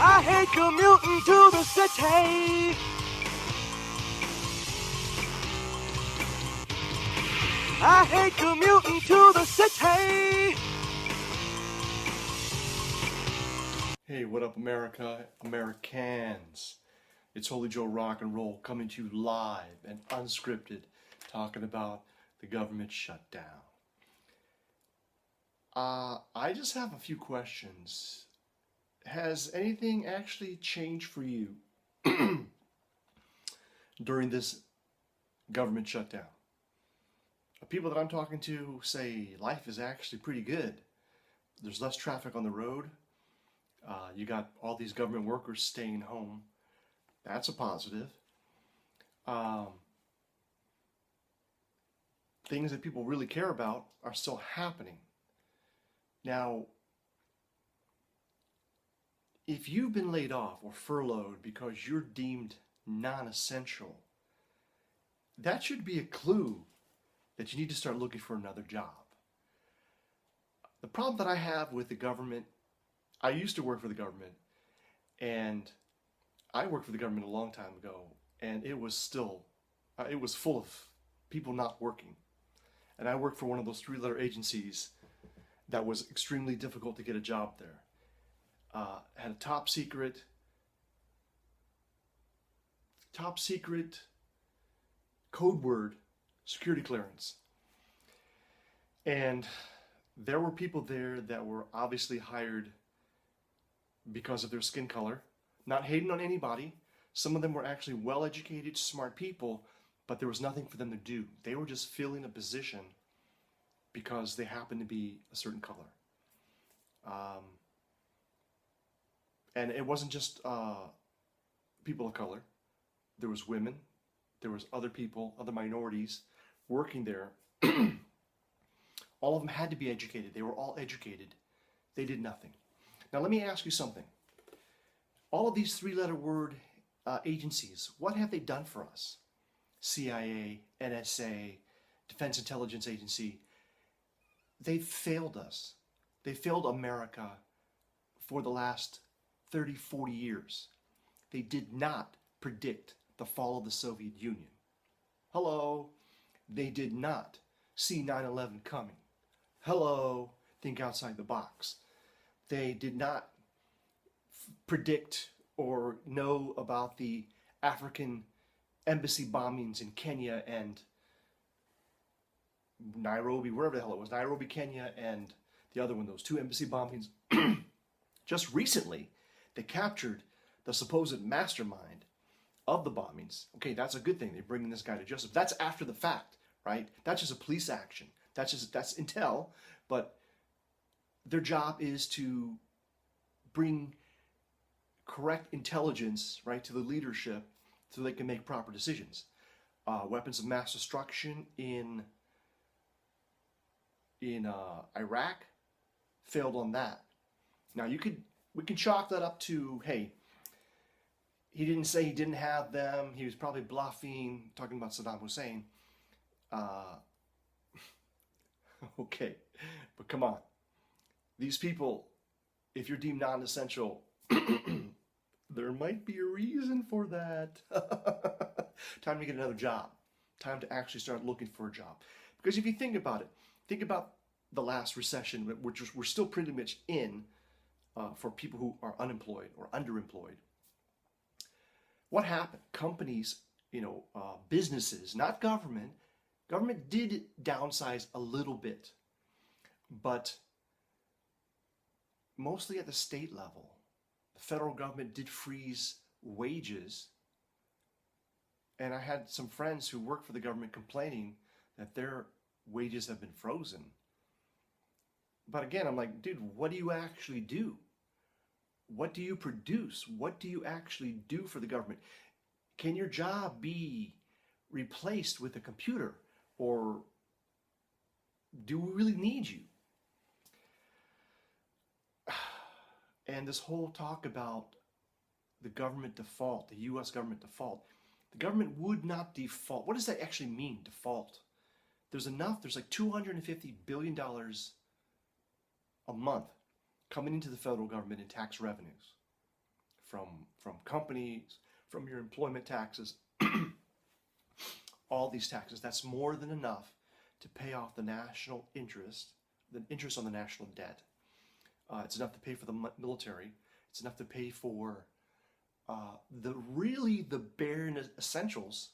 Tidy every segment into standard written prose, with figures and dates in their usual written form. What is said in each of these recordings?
I hate commuting to the city. I hate commuting to the city. Hey, what up, America, Americans? It's Holy Joe Rock and Roll coming to you live and unscripted, talking about the government shutdown. I just have a few questions. Has anything actually changed for you during this government shutdown? People that I'm talking to say life is actually pretty good. There's less traffic on the road. You got all these government workers staying home. That's a positive. Things that people really care about are still happening. Now, if you've been laid off or furloughed because you're deemed non-essential, that should be a clue that you need to start looking for another job. The problem that I have with the government, I used to work for the government, and I worked for the government a long time ago, and it was still, it was full of people not working. And I worked for one of those three-letter agencies that was extremely difficult to get a job there. Had a top secret code word security clearance. And there were people there that were obviously hired because of their skin color, not hating on anybody. Some of them were actually well-educated, smart people, but there was nothing for them to do. They were just filling a position because they happened to be a certain color. And it wasn't just people of color. There was women, there was other people, other minorities working there. All of them had to be educated. They were all educated. They did nothing. Now let me ask you something. All of these three-letter word agencies, what have they done for us? CIA, NSA, Defense Intelligence Agency. They failed us. They failed America for the last 30, 40 years. They did not predict the fall of the Soviet Union. Hello. They did not see 9/11 coming. Hello. Think outside the box. They did not predict or know about the African embassy bombings in Kenya and Nairobi, wherever the hell it was, Nairobi, Kenya, and the other one, those two embassy bombings. Just recently, they captured the supposed mastermind of the bombings. Okay, that's a good thing. They're bringing this guy to justice. That's after the fact, right? That's just a police action. That's intel, but their job is to bring correct intelligence, right, to the leadership so they can make proper decisions. Weapons of mass destruction in Iraq failed on that. Now we can chalk that up to, hey, he didn't say he didn't have them. He was probably bluffing, talking about Saddam Hussein. Okay, but come on. These people, if you're deemed non-essential, there might be a reason for that. Time to get another job. Time to actually start looking for a job. Because if you think about it, think about the last recession, which we're still pretty much in for people who are unemployed or underemployed. What happened? Companies, businesses, not government. Government did downsize a little bit, but mostly at the state level. The federal government did freeze wages, and I had some friends who work for the government complaining that their wages have been frozen. But again, I'm like, dude, what do you actually do? What do you produce? What do you actually do for the government? Can your job be replaced with a computer? Or do we really need you? And this whole talk about the government default, the US government default, the government would not default. What does that actually mean, default? There's like $250 billion a month coming into the federal government in tax revenues. from companies, from your employment taxes, all these taxes. That's more than enough to pay off the national interest, the interest on the national debt. It's enough to pay for the military. It's enough to pay for the bare essentials.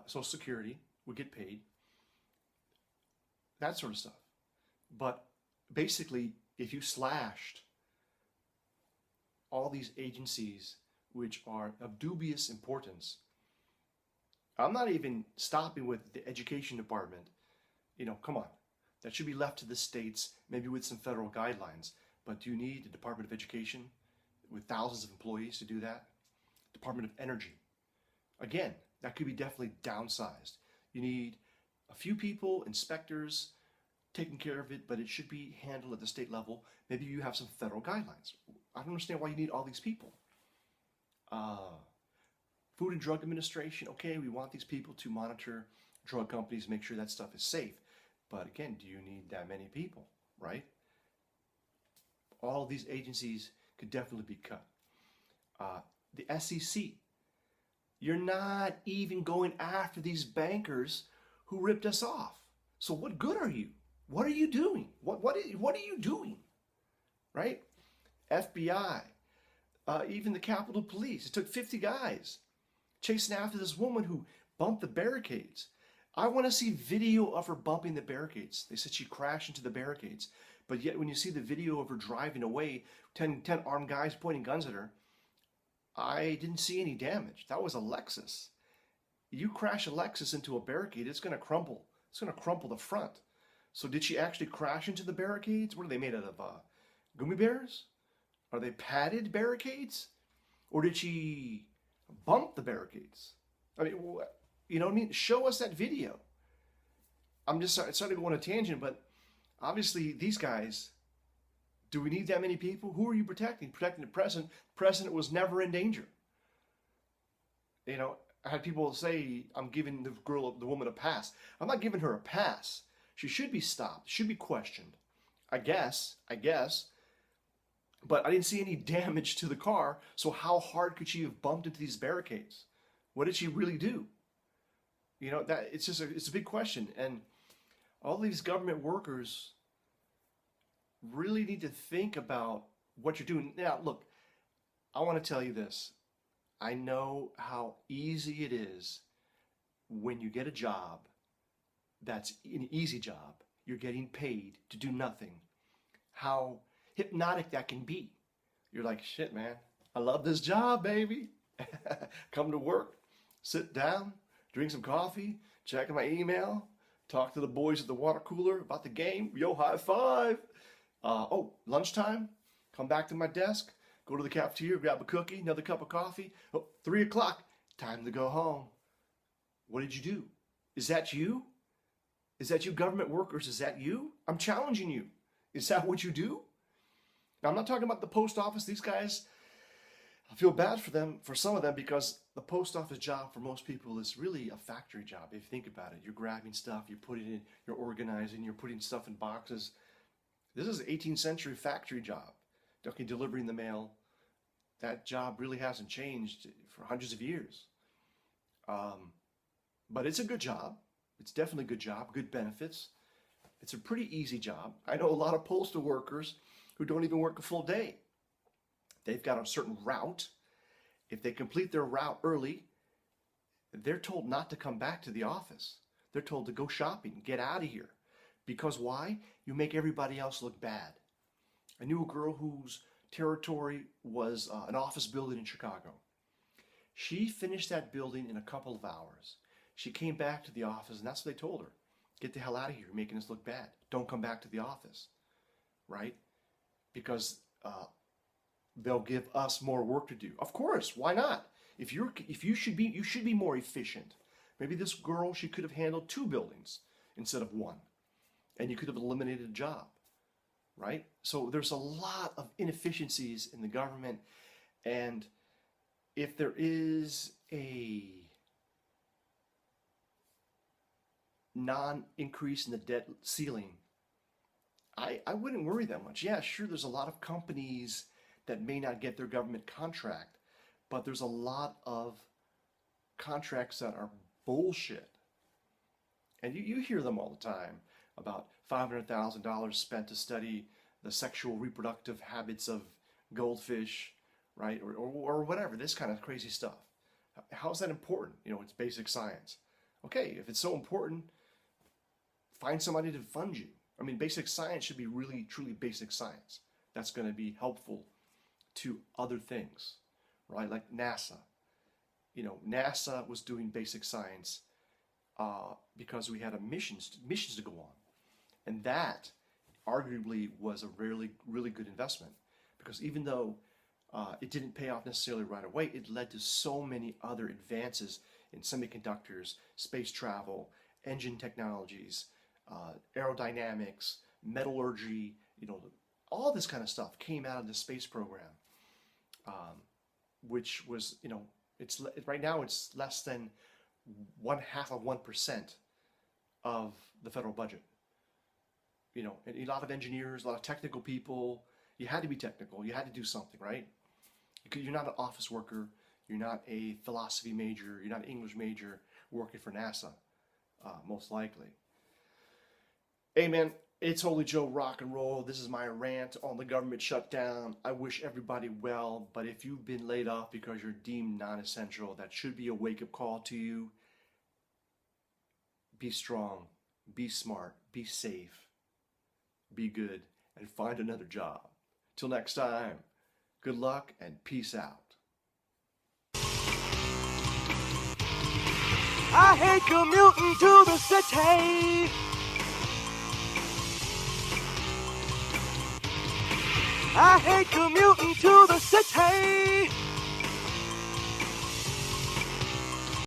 Social Security would get paid, that sort of stuff. But basically, if you slashed all these agencies which are of dubious importance, I'm not even stopping with the education department. Come on. That should be left to the states, maybe with some federal guidelines. But do you need a Department of Education with thousands of employees to do that? Department of Energy. Again, that could be definitely downsized. You need a few people, inspectors, taking care of it, but it should be handled at the state level. Maybe you have some federal guidelines. I don't understand why you need all these people. Food and Drug Administration, okay, we want these people to monitor drug companies, make sure that stuff is safe. But again, do you need that many people, right? All of these agencies could definitely be cut. The SEC, you're not even going after these bankers who ripped us off. So what good are you? What are you doing? What are you doing? Right? FBI, even the Capitol Police. It took 50 guys chasing after this woman who bumped the barricades. I want to see video of her bumping the barricades. They said she crashed into the barricades. But yet when you see the video of her driving away, 10 armed guys pointing guns at her, I didn't see any damage. That was a Lexus. You crash a Lexus into a barricade, it's going to crumble. It's going to crumple the front. So did she actually crash into the barricades? What are they made out of? Gummy bears? Are they padded barricades? Or did she bump the barricades? I mean, you know what I mean? Show us that video. I'm just sorry to go on a tangent, but obviously these guys, do we need that many people? Who are you protecting? Protecting the president. The president was never in danger. I had people say, I'm giving the woman a pass. I'm not giving her a pass. She should be stopped. Should be questioned. I guess. But I didn't see any damage to the car, so how hard could she have bumped into these barricades? What did she really do? It's a big question. And all these government workers really need to think about what you're doing. Now, look, I want to tell you this. I know how easy it is when you get a job that's an easy job, you're getting paid to do nothing, how hypnotic that can be. You're like, shit, man, I love this job, baby. Come to work, sit down, drink some coffee, check my email, talk to the boys at the water cooler about the game. Yo, high five. Lunchtime, come back to my desk, go to the cafeteria, grab a cookie, another cup of coffee. 3 o'clock, time to go home. What did you do? Is that you? Is that you, government workers? Is that you? I'm challenging you. Is that what you do? Now, I'm not talking about the post office. These guys, I feel bad for them, for some of them, because the post office job for most people is really a factory job. If you think about it, you're grabbing stuff, you're putting it, you're organizing, you're putting stuff in boxes. This is an 18th century factory job. Okay, delivering the mail. That job really hasn't changed for hundreds of years. But it's a good job. It's definitely a good job, good benefits. It's a pretty easy job. I know a lot of postal workers who don't even work a full day. They've got a certain route. If they complete their route early, they're told not to come back to the office. They're told to go shopping, get out of here. Because why? You make everybody else look bad. I knew a girl whose territory was an office building in Chicago. She finished that building in a couple of hours. She came back to the office, and that's what they told her. Get the hell out of here. You're making us look bad. Don't come back to the office, right? Because they'll give us more work to do. Of course, why not? If you should be more efficient. Maybe this girl, she could have handled 2 buildings instead of 1, and you could have eliminated a job, right? So there's a lot of inefficiencies in the government, and if there is a non-increase in the debt ceiling, I wouldn't worry that much. Yeah, sure, there's a lot of companies that may not get their government contract, but there's a lot of contracts that are bullshit. And you hear them all the time about $500,000 spent to study the sexual reproductive habits of goldfish, right? Or whatever, this kind of crazy stuff. How is that important? You know, it's basic science. Okay, if it's so important, find somebody to fund you. I mean, basic science should be really, truly basic science. That's going to be helpful to other things, right? Like NASA. You know, NASA was doing basic science because we had missions to go on. And that arguably was a really, really good investment, because even though it didn't pay off necessarily right away, it led to so many other advances in semiconductors, space travel, engine technologies, aerodynamics, metallurgy, you know, all this kind of stuff came out of the space program, which was, you know, right now it's less than 0.5% of the federal budget. You know, and a lot of engineers, a lot of technical people. You had to be technical. You had to do something, right? You're not an office worker. You're not a philosophy major. You're not an English major working for NASA, most likely. Hey, man, it's Holy Joe Rock and Roll. This is my rant on the government shutdown. I wish everybody well, but if you've been laid off because you're deemed non-essential, that should be a wake-up call to you. Be strong, be smart, be safe, be good, and find another job. Till next time, good luck and peace out. I hate commuting to the city. I hate commuting to the city.